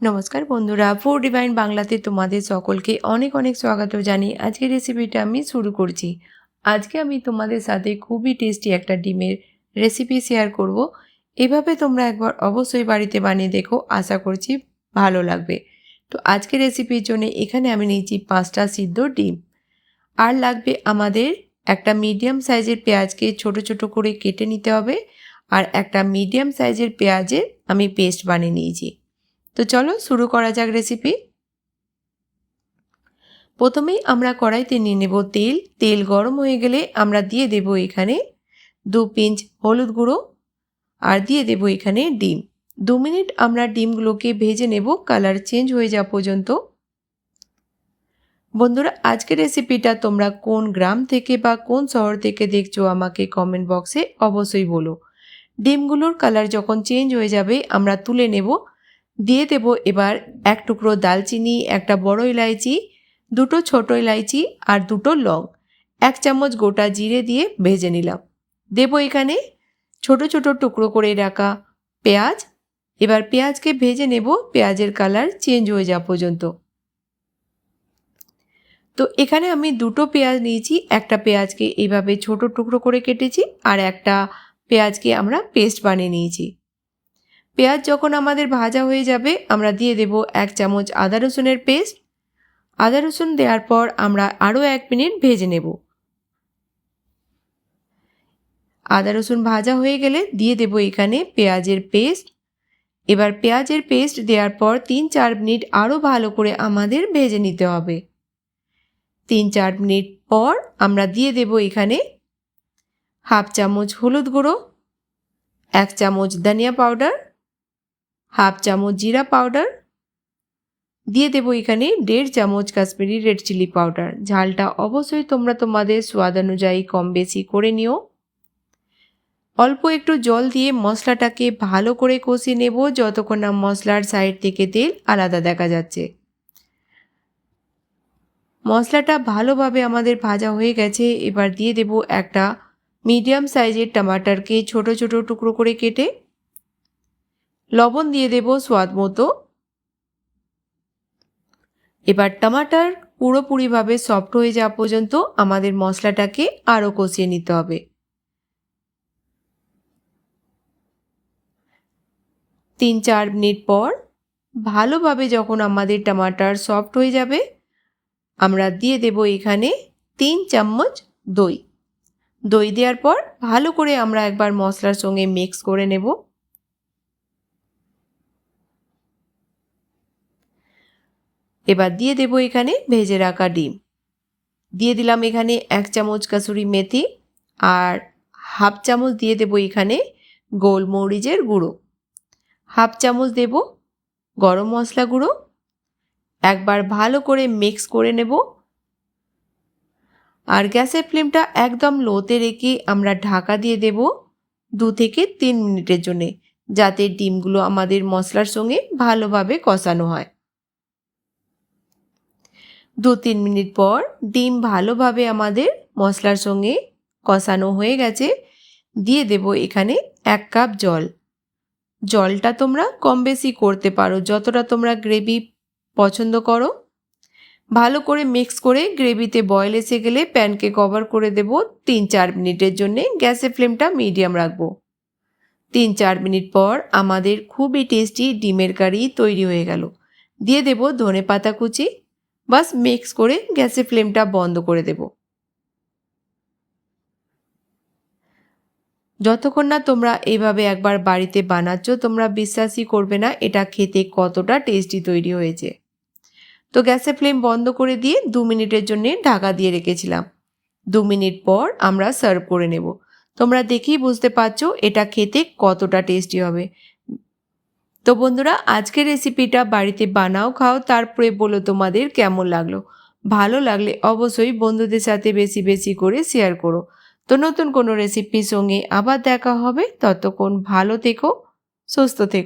নমস্কার বন্ধুরা, food divine বাংলাতে তোমাদের সকলকে অনেক অনেক স্বাগত জানিয়ে আজকের রেসিপিটা আমি শুরু করছি। আজকে আমি তোমাদের সাথে খুবই টেস্টি একটা ডিমের রেসিপি শেয়ার করব। এভাবে তোমরা একবার অবশ্যই বাড়িতে বানিয়ে দেখো, আশা করছি ভালো লাগবে। তো আজকের রেসিপির জন্য এখানে আমি নিয়েছি 5টা সিদ্ধ ডিম। আর লাগবে আমাদের একটা মিডিয়াম সাইজের পেঁয়াজকে ছোট ছোট করে কেটে নিতে হবে, আর একটা মিডিয়াম সাইজের পেঁয়াজের আমি পেস্ট বানিয়ে নিয়েছি। তো চলো শুরু করা যাক রেসিপি। প্রথমেই আমরা কড়াইতে নিয়ে নেব তেল। তেল গরম হয়ে গেলে আমরা দিয়ে দেব এখানে 2 পিঞ্চ হলুদ গুঁড়ো, আর দিয়ে দেব এখানে ডিম। 2 মিনিট আমরা ডিমগুলোকে ভেজে নেব কালার চেঞ্জ হয়ে যাওয়া পর্যন্ত। বন্ধুরা, আজকের রেসিপিটা তোমরা কোন গ্রাম থেকে বা কোন শহর থেকে দেখছো আমাকে কমেন্ট বক্সে অবশ্যই বলো। ডিমগুলোর কালার যখন চেঞ্জ হয়ে যাবে আমরা তুলে নেব। দিয়ে দেব এবার 1 টুকরো দালচিনি, একটা বড় ইলাইচি, 2টো ছোট ইলাইচি আর 2টো লং, 1 চামচ গোটা জিরে দিয়ে ভেজে নিলাম। দেব এখানে ছোট ছোট টুকরো করে রাখা পেঁয়াজ। এবার পেঁয়াজকে ভেজে নেব পেঁয়াজের কালার চেঞ্জ হয়ে যাওয়া পর্যন্ত। তো এখানে আমি 2টো পেঁয়াজ নিয়েছি। একটা পেঁয়াজকে এইভাবে ছোট টুকরো করে কেটেছি, আর একটা পেঁয়াজকে আমরা পেস্ট বানিয়ে নিয়েছি। পেঁয়াজ যখন আমাদের ভাজা হয়ে যাবে আমরা দিয়ে দেব 1 চামচ আদা রসুনের পেস্ট। আদা রসুন দেওয়ার পর আমরা আরও 1 মিনিট ভেজে নেব। আদা রসুন ভাজা হয়ে গেলে দিয়ে দেব এখানে পেঁয়াজের পেস্ট। এবার পেঁয়াজের পেস্ট দেওয়ার পর 3-4 মিনিট আরও ভালো করে আমাদের ভেজে নিতে হবে। 3-4 মিনিট পর আমরা দিয়ে দেব এখানে 1/2 চামচ হলুদ গুঁড়ো, 1 চামচ ধনিয়া পাউডার, 1/2 চামচ জিরা পাউডার, দিয়ে দেব এখানে 1.5 চামচ কাশ্মীরি রেড চিলি পাউডার। ঝালটা অবশ্যই তোমরা তোমাদের স্বাদ অনুযায়ী কম বেশি করে নিও। অল্প একটু জল দিয়ে মশলাটাকে ভালো করে কষিয়ে নেব যতক্ষণ না মশলার সাইড থেকে তেল আলাদা দেখা যাচ্ছে। মশলাটা ভালোভাবে আমাদের ভাজা হয়ে গেছে। এবার দিয়ে দেব একটা মিডিয়াম সাইজের টমাটারকে ছোট ছোট টুকরো করে কেটে। লবণ দিয়ে দেব স্বাদ মতো। এবার টমাটার পুরোপুরিভাবে সফট হয়ে যাওয়া পর্যন্ত আমাদের মশলাটাকে আরও কষিয়ে নিতে হবে। 3-4 মিনিট পর ভালোভাবে যখন আমাদের টমাটার সফট হয়ে যাবে আমরা দিয়ে দেব এখানে 3 চামচ দই। দই দেওয়ার পর ভালো করে আমরা একবার মশলার সঙ্গে মিক্স করে নেব। এবার দিয়ে দেব এখানে ভেজে রাখা ডিম। দিয়ে দিলাম এখানে 1 চামচ কাসুরি মেথি, আর 1/2 চামচ দিয়ে দেব এখানে গোলমরিচের গুঁড়ো, 1/2 চামচ দেব গরম মশলা গুঁড়ো। একবার ভালো করে মিক্স করে নেব, আর গ্যাসের ফ্লেমটা একদম লোতে রেখে আমরা ঢাকা দিয়ে দেব 2 থেকে 3 মিনিটের জন্য, যাতে ডিমগুলো আমাদের মশলার সঙ্গে ভালোভাবে কষানো হয়। 2-3 মিনিট পর ডিম ভালোভাবে আমাদের মশলার সঙ্গে কষানো হয়ে গেছে। দিয়ে দেব এখানে 1 কাপ জল। জলটা তোমরা কম বেশি করতে পারো যতটা তোমরা গ্রেভি পছন্দ করো। ভালো করে মিক্স করে গ্রেভিতে বয়েল এসে গেলে প্যানকে কভার করে দেব 3-4 মিনিটের জন্যে। গ্যাসের ফ্লেমটা মিডিয়াম রাখবো। 3-4 মিনিট পর আমাদের খুবই টেস্টি ডিমের কারি তৈরি হয়ে গেল। দিয়ে দেব ধনেপাতা কুচি। বাস মিক্স করে গ্যাসের ফ্লেমটা বন্ধ করে দেব। যতক্ষণ না তোমরা এইভাবে একবার বাড়িতে বানাচ্ছ তোমরা বিশ্বাসই করবে না এটা খেতে কতটা টেস্টি তৈরি হয়েছে। তো গ্যাসের ফ্লেম বন্ধ করে দিয়ে 2 মিনিটের জন্য ঢাকা দিয়ে রেখেছিলাম। 2 মিনিট পর আমরা সার্ভ করে নেব। তোমরা দেখেই বুঝতে পারছো এটা খেতে কতটা টেস্টি হবে। তো বন্ধুরা, আজকের রেসিপিটা বাড়িতে বানাও, খাও, তারপরে বলো তোমাদের কেমন লাগলো। ভালো লাগলে অবশ্যই বন্ধুদের সাথে বেশি বেশি করে শেয়ার করো। তো নতুন কোনো রেসিপির সঙ্গে আবার দেখা হবে। ততক্ষণ ভালো থেকো, সুস্থ থেকো।